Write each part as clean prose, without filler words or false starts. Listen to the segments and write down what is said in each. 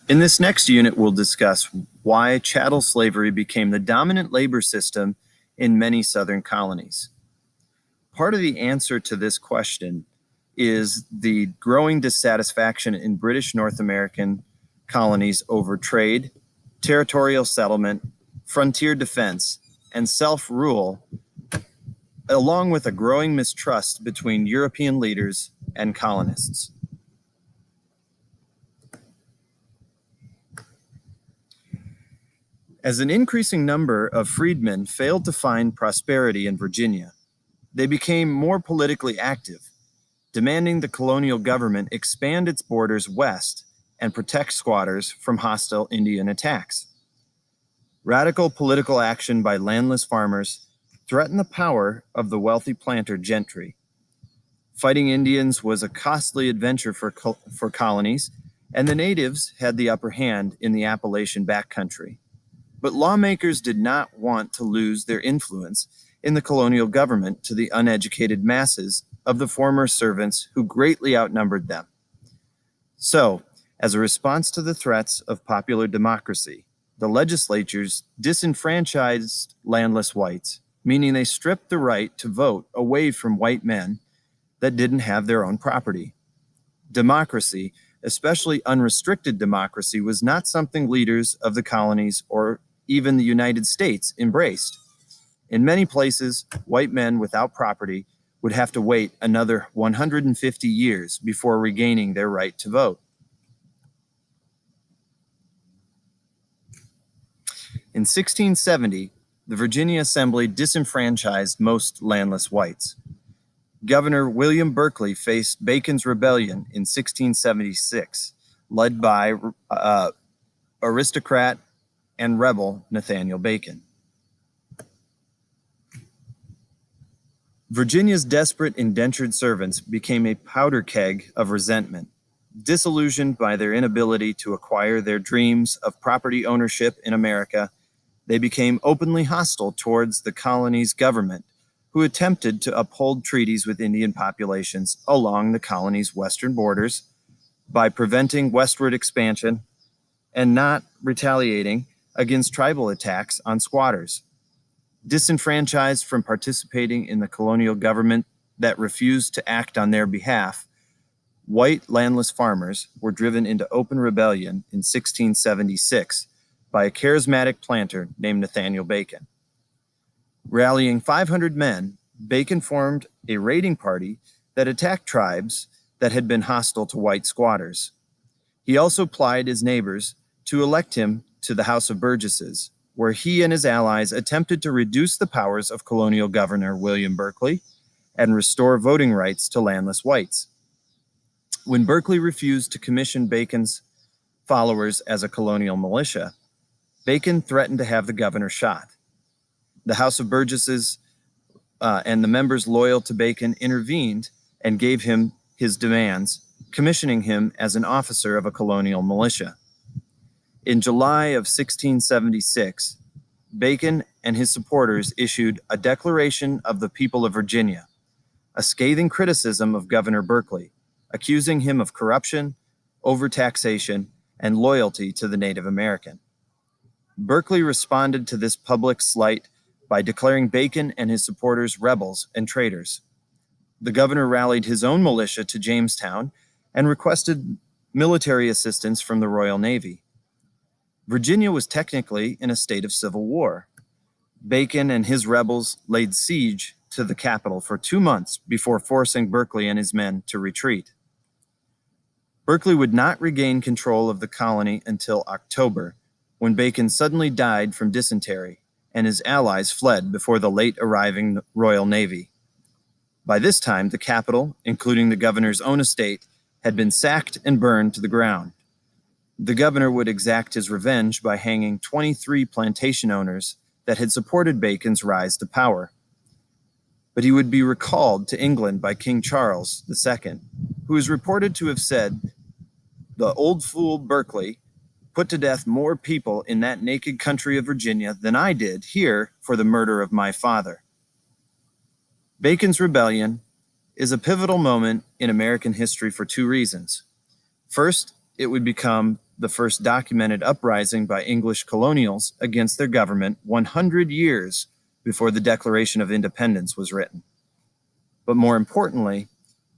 In this next unit, we'll discuss why chattel slavery became the dominant labor system in many southern colonies. Part of the answer to this question is the growing dissatisfaction in British North American colonies over trade, territorial settlement, frontier defense, and self-rule, along with a growing mistrust between European leaders and colonists. As an increasing number of freedmen failed to find prosperity in Virginia, they became more politically active, demanding the colonial government expand its borders west and protect squatters from hostile Indian attacks. Radical political action by landless farmers threatened the power of the wealthy planter gentry. Fighting Indians was a costly adventure for colonies, and the natives had the upper hand in the Appalachian backcountry. But lawmakers did not want to lose their influence in the colonial government to the uneducated masses of the former servants who greatly outnumbered them. So, as a response to the threats of popular democracy, the legislatures disenfranchised landless whites, meaning they stripped the right to vote away from white men that didn't have their own property. Democracy, especially unrestricted democracy, was not something leaders of the colonies or even the United States embraced. In many places, white men without property would have to wait another 150 years before regaining their right to vote. In 1670, the Virginia Assembly disenfranchised most landless whites. Governor William Berkeley faced Bacon's rebellion in 1676, led by aristocrat and rebel Nathaniel Bacon. Virginia's desperate indentured servants became a powder keg of resentment. Disillusioned by their inability to acquire their dreams of property ownership in America, they became openly hostile towards the colony's government, who attempted to uphold treaties with Indian populations along the colony's western borders by preventing westward expansion and not retaliating against tribal attacks on squatters. Disenfranchised from participating in the colonial government that refused to act on their behalf, white landless farmers were driven into open rebellion in 1676 by a charismatic planter named Nathaniel Bacon. Rallying 500 men, Bacon formed a raiding party that attacked tribes that had been hostile to white squatters. He also plied his neighbors to elect him to the House of Burgesses, where he and his allies attempted to reduce the powers of colonial governor William Berkeley and restore voting rights to landless whites. When Berkeley refused to commission Bacon's followers as a colonial militia, Bacon threatened to have the governor shot. The House of Burgesses and the members loyal to Bacon intervened and gave him his demands, commissioning him as an officer of a colonial militia. In July of 1676, Bacon and his supporters issued a Declaration of the People of Virginia, a scathing criticism of Governor Berkeley, accusing him of corruption, overtaxation, and loyalty to the Native American. Berkeley responded to this public slight by declaring Bacon and his supporters rebels and traitors. The governor rallied his own militia to Jamestown and requested military assistance from the Royal Navy. Virginia was technically in a state of civil war. Bacon and his rebels laid siege to the capital for 2 months before forcing Berkeley and his men to retreat. Berkeley would not regain control of the colony until October, when Bacon suddenly died from dysentery and his allies fled before the late arriving Royal Navy. By this time, the capital, including the governor's own estate, had been sacked and burned to the ground. The governor would exact his revenge by hanging 23 plantation owners that had supported Bacon's rise to power. But he would be recalled to England by King Charles II, who is reported to have said, "The old fool Berkeley put to death more people in that naked country of Virginia than I did here for the murder of my father." Bacon's rebellion is a pivotal moment in American history for 2 reasons. First, it would become the first documented uprising by English colonials against their government 100 years before the Declaration of Independence was written. But more importantly,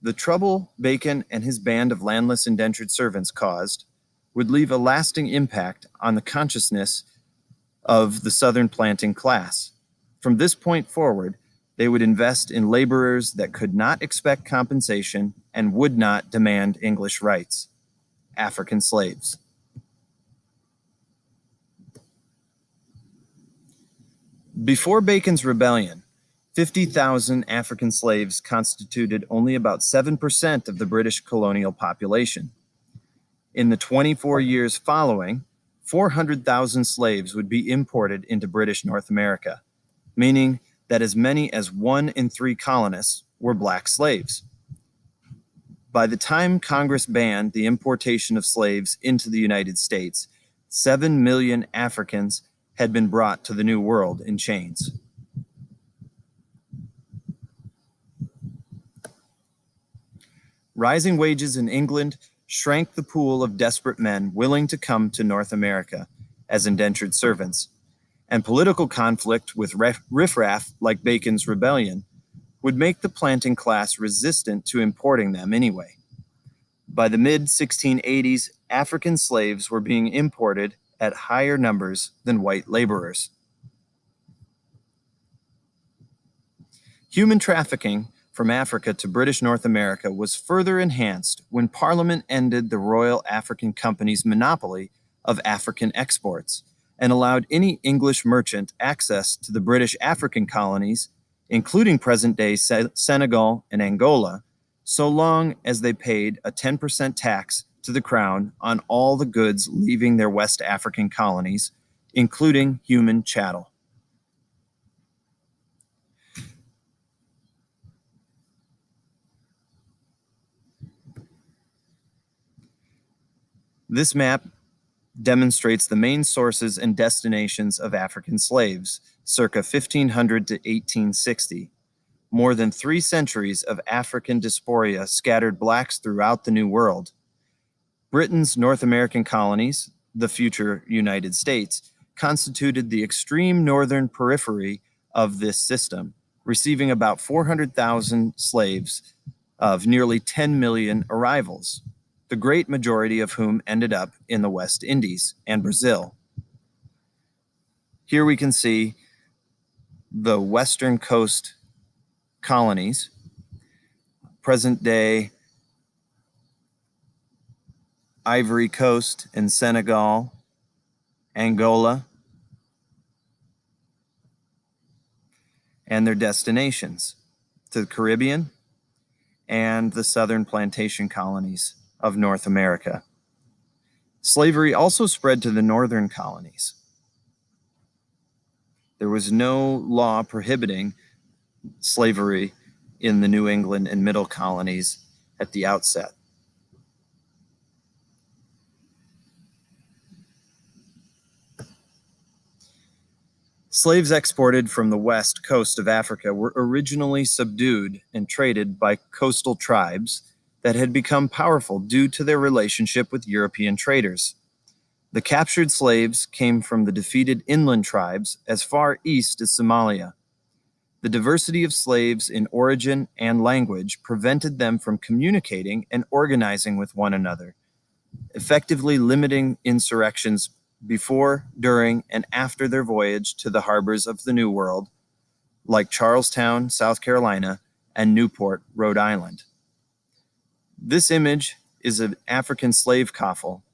the trouble Bacon and his band of landless indentured servants caused would leave a lasting impact on the consciousness of the Southern planting class. From this point forward, they would invest in laborers that could not expect compensation and would not demand English rights: African slaves. Before Bacon's rebellion, 50,000 African slaves constituted only about 7% of the British colonial population. In the 24 years following, 400,000 slaves would be imported into British North America, meaning that as many as 1 in 3 colonists were black slaves. By the time Congress banned the importation of slaves into the United States, 7 million Africans had been brought to the New World in chains. Rising wages in England shrank the pool of desperate men willing to come to North America as indentured servants, and political conflict with riffraff like Bacon's rebellion would make the planting class resistant to importing them anyway. By the mid-1680s, African slaves were being imported at higher numbers than white laborers. Human trafficking from Africa to British North America was further enhanced when Parliament ended the Royal African Company's monopoly of African exports and allowed any English merchant access to the British African colonies, including present-day Senegal and Angola, so long as they paid a 10% tax to the Crown on all the goods leaving their West African colonies, including human chattel. This map demonstrates the main sources and destinations of African slaves, circa 1500 to 1860. More than 3 centuries of African diaspora scattered blacks throughout the New World. Britain's North American colonies, the future United States, constituted the extreme northern periphery of this system, receiving about 400,000 slaves of nearly 10 million arrivals, the great majority of whom ended up in the West Indies and Brazil. Here we can see the western coast colonies, present-day Ivory Coast and Senegal, Angola, and their destinations to the Caribbean and the southern plantation colonies of North America. Slavery also spread to the northern colonies. There was no law prohibiting slavery in the New England and Middle colonies at the outset. Slaves exported from the west coast of Africa were originally subdued and traded by coastal tribes that had become powerful due to their relationship with European traders. The captured slaves came from the defeated inland tribes as far east as Somalia. The diversity of slaves in origin and language prevented them from communicating and organizing with one another, effectively limiting insurrections before, during, and after their voyage to the harbors of the New World, like Charlestown, South Carolina, and Newport, Rhode Island. This image is an African slave coffle.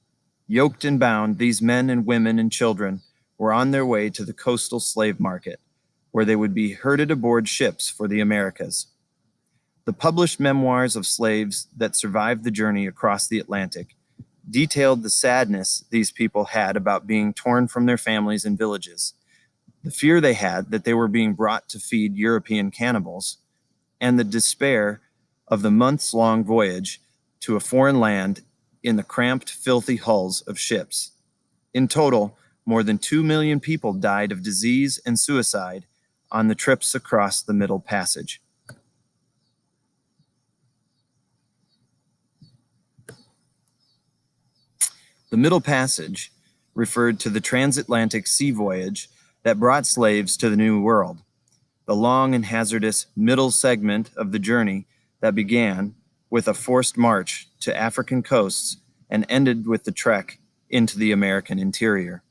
Yoked and bound, these men and women and children were on their way to the coastal slave market, where they would be herded aboard ships for the Americas. The published memoirs of slaves that survived the journey across the Atlantic detailed the sadness these people had about being torn from their families and villages, the fear they had that they were being brought to feed European cannibals, and the despair of the months-long voyage to a foreign land in the cramped, filthy hulls of ships. In total, more than 2 million people died of disease and suicide on the trips across the Middle Passage. The Middle Passage referred to the transatlantic sea voyage that brought slaves to the New World, the long and hazardous middle segment of the journey that began with a forced march to African coasts and ended with the trek into the American interior.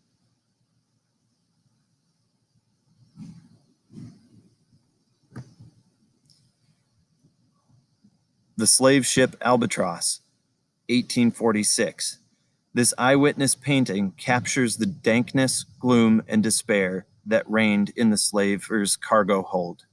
The Slave Ship Albatross, 1846. This eyewitness painting captures the dankness, gloom, and despair that reigned in the slaver's cargo hold.